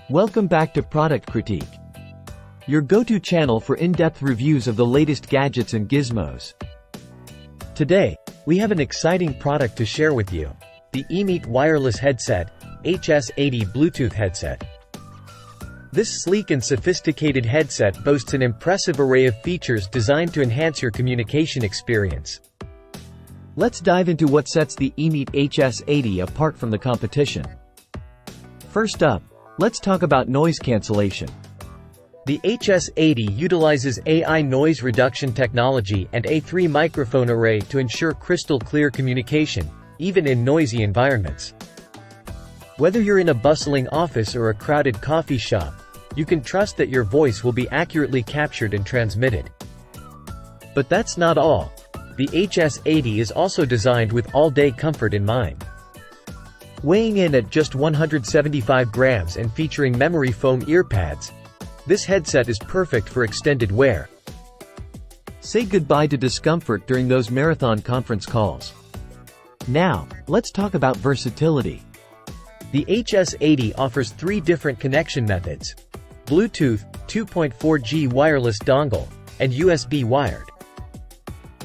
Welcome back to Product Critique, your go-to channel for in-depth reviews of the latest gadgets and gizmos. Today, we have an exciting product to share with you: the EMEET Wireless Headset, HS80 Bluetooth Headset. This sleek and sophisticated headset boasts an impressive array of features designed to enhance your communication experience. Let's dive into what sets the EMEET HS80 apart from the competition. First up, let's talk about noise cancellation. The HS80 utilizes AI noise reduction technology and A3 microphone array to ensure crystal clear communication, even in noisy environments. Whether you're in a bustling office or a crowded coffee shop, you can trust that your voice will be accurately captured and transmitted. But that's not all. The HS80 is also designed with all-day comfort in mind. Weighing in at just 175 grams and featuring memory foam earpads, this headset is perfect for extended wear. Say goodbye to discomfort during those marathon conference calls. Now, let's talk about versatility. The HS80 offers 3 different connection methods: Bluetooth, 2.4G wireless dongle, and USB wired.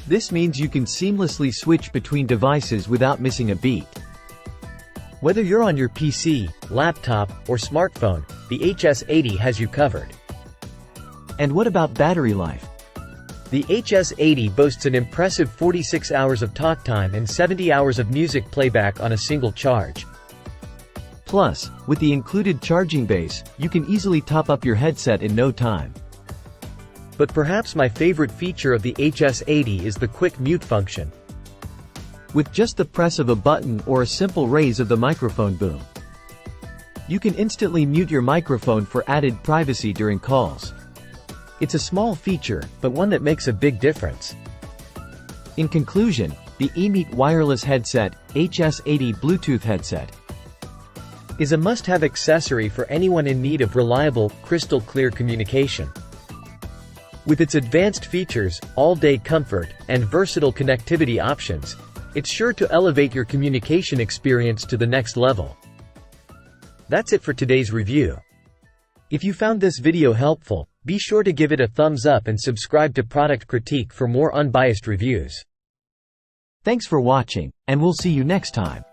This means you can seamlessly switch between devices without missing a beat. Whether you're on your PC, laptop, or smartphone, the HS80 has you covered. And what about battery life? The HS80 boasts an impressive 46 hours of talk time and 70 hours of music playback on a single charge. Plus, with the included charging base, you can easily top up your headset in no time. But perhaps my favorite feature of the HS80 is the quick mute function. With just the press of a button or a simple raise of the microphone boom, you can instantly mute your microphone for added privacy during calls. It's a small feature, but one that makes a big difference. In conclusion, the EMEET Wireless Headset, HS80 Bluetooth Headset, is a must-have accessory for anyone in need of reliable, crystal-clear communication. With its advanced features, all-day comfort, and versatile connectivity options, it's sure to elevate your communication experience to the next level. That's it for today's review. If you found this video helpful, be sure to give it a thumbs up and subscribe to Product Critique for more unbiased reviews. Thanks for watching, and we'll see you next time.